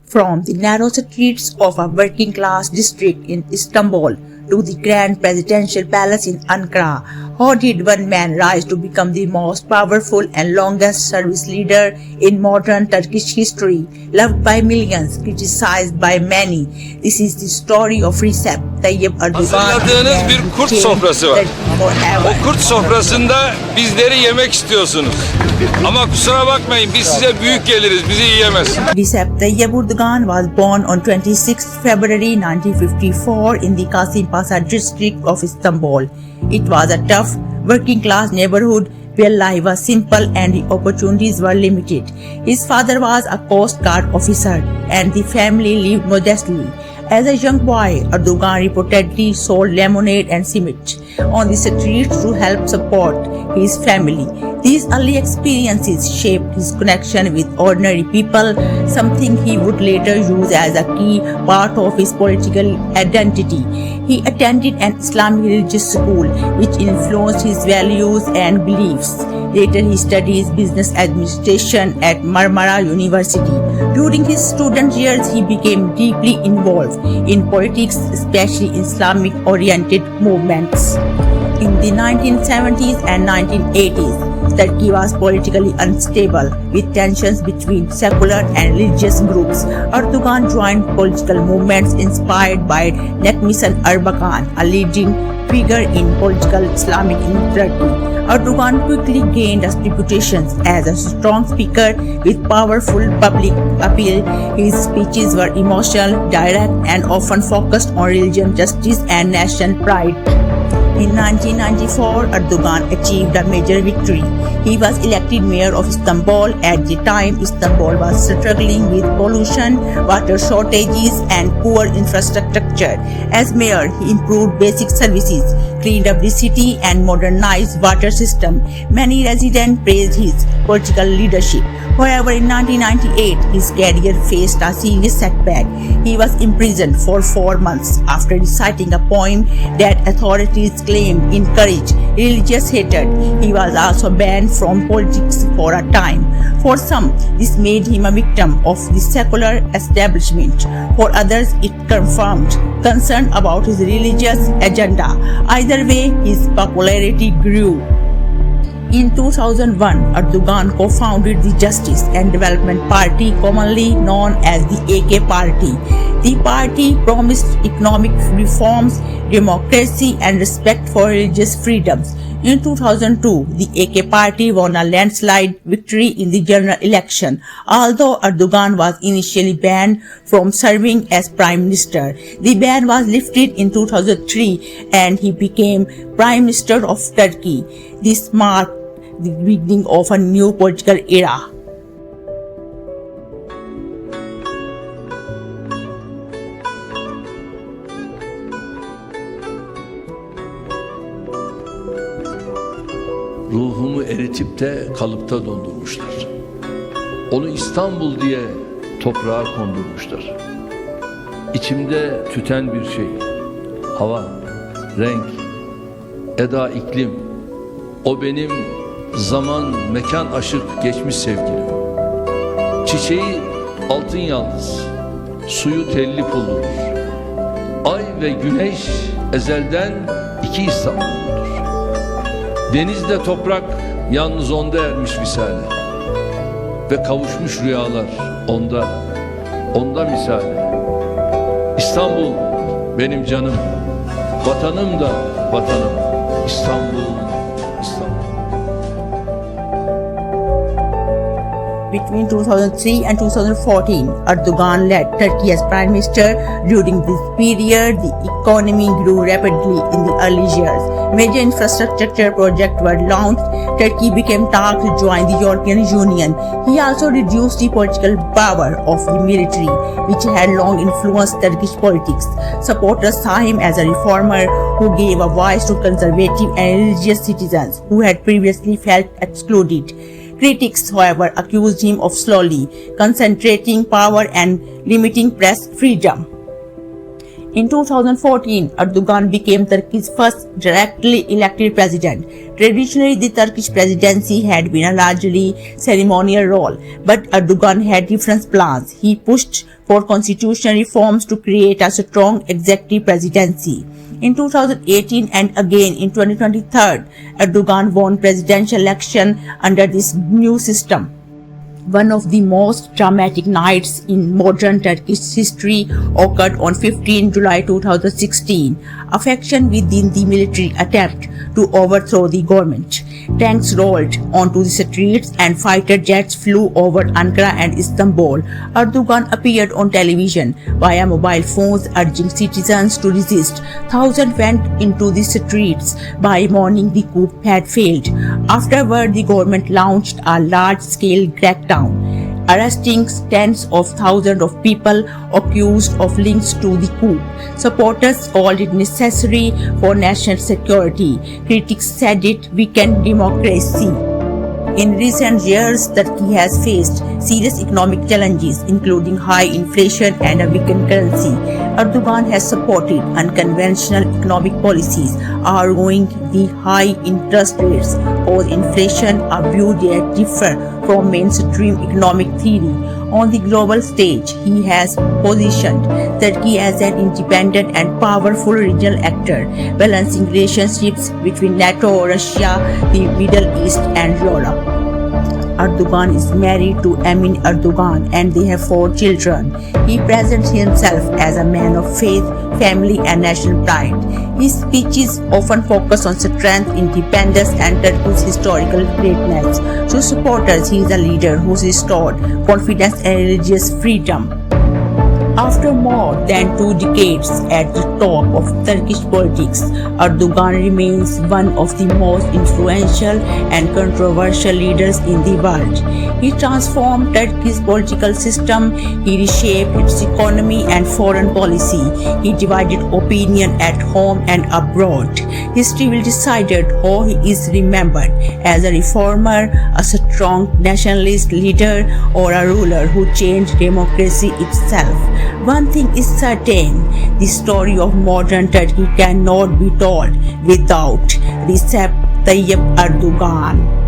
From the narrow streets of a working-class district in Istanbul to the grand presidential palace in Ankara, how did one man rise to become the most powerful and longest service leader in modern Turkish history, loved by millions, criticized by many? This is the story of Recep Tayyip Erdogan. Hazırladığınız bir kurt sofrası var. O kurt sofrasında bizleri yemek istiyorsunuz. Ama kusura bakmayın, biz size büyük geliriz, bizi yiyemezsiniz. Recep Tayyip Erdogan was born on 26 February 1954 in the Kasim Pasar district of Istanbul. It was a tough, working-class neighborhood where life was simple and the opportunities were limited. His father was a Coast Guard officer and the family lived modestly. As a young boy, Erdogan reportedly sold lemonade and cement on the streets to help support his family. These early experiences shaped his connection with ordinary people, something he would later use as a key part of his political identity. He attended an Islamic religious school which influenced his values and beliefs. Later, he studied business administration at Marmara University. During his student years, he became deeply involved in politics, especially Islamic-oriented movements. In the 1970s and 1980s, Turkey was politically unstable, with tensions between secular and religious groups. Erdogan joined political movements inspired by Necmettin Erbakan, a leading figure in political Islamic in Turkey. Erdogan quickly gained a reputation as a strong speaker with powerful public appeal. His speeches were emotional, direct, and often focused on religion, justice, and national pride. In 1994, Erdogan achieved a major victory. He was elected mayor of Istanbul. At the time, Istanbul was struggling with pollution, water shortages, and poor infrastructure. As mayor, he improved basic services, cleaned up the city, and modernized water system. Many residents praised his political leadership. However, in 1998, his career faced a serious setback. He was imprisoned for 4 months after reciting a poem that authorities claimed encouraged religious hatred. He was also banned from politics for a time. For some, this made him a victim of the secular establishment. For others, it confirmed concern about his religious agenda. Either way, his popularity grew. In 2001, Erdogan co-founded the Justice and Development Party, commonly known as the AK Party. The party promised economic reforms, democracy, and respect for religious freedoms. In 2002, the AK Party won a landslide victory in the general election. Although Erdogan was initially banned from serving as Prime Minister, the ban was lifted in 2003 and he became Prime Minister of Turkey. This marked the beginning of a new political era. Ruhumu eritip de kalıpta dondurmuşlar. Onu İstanbul diye toprağa kondurmuşlar. İçimde tüten bir şey, hava, renk, eda, iklim. O benim zaman, mekan aşık geçmiş sevgilim. Çiçeği altın yaldız, suyu telli pulludur. Ay ve güneş ezelden iki İstanbul'dur. Denizde toprak yalnız onda ermiş misali. Ve kavuşmuş rüyalar onda misali. İstanbul benim canım, vatanım da vatanım. İstanbul. Between 2003 and 2014, Erdogan led Turkey as Prime Minister. During this period, the economy grew rapidly in the early years. Major infrastructure projects were launched. Turkey became tasked to join the European Union. He also reduced the political power of the military, which had long influenced Turkish politics. Supporters saw him as a reformer who gave a voice to conservative and religious citizens who had previously felt excluded. Critics, however, accused him of slowly concentrating power and limiting press freedom. In 2014, Erdogan became Turkey's first directly elected president. Traditionally, the Turkish presidency had been a largely ceremonial role, but Erdogan had different plans. He pushed for constitutional reforms to create a strong executive presidency. In 2018 and again in 2023, Erdogan won presidential election under this new system. One of the most dramatic nights in modern Turkish history occurred on 15 July 2016. A faction within the military attempt to overthrow the government. Tanks rolled onto the streets and fighter jets flew over Ankara and Istanbul. Erdogan appeared on television via mobile phones urging citizens to resist. Thousands went into the streets. By morning, the coup had failed. Afterward, the government launched a large-scale crackdown, arresting tens of thousands of people accused of links to the coup. Supporters called it necessary for national security. Critics said it weakened democracy. In recent years, Turkey has faced serious economic challenges, including high inflation and a weakened currency. Erdogan has supported unconventional economic policies, arguing the high interest rates cause inflation, a view that differ from mainstream economic theory. On the global stage, he has positioned Turkey as an independent and powerful regional actor, balancing relationships between NATO, Russia, the Middle East, and Europe. Erdogan is married to Emin Erdogan and they have 4 children. He presents himself as a man of faith, family, and national pride. His speeches often focus on strength, independence, and Turkey's historical greatness. To supporters, he is a leader who restored confidence and religious freedom. After more than 2 decades at the top of Turkish politics, Erdogan remains one of the most influential and controversial leaders in the world. He transformed Turkey's political system, he reshaped its economy and foreign policy, he divided opinion at home and abroad. History will decide how he is remembered, as a reformer, a strong nationalist leader, or a ruler who changed democracy itself. One thing is certain, the story of modern Turkey cannot be told without Recep Tayyip Erdogan.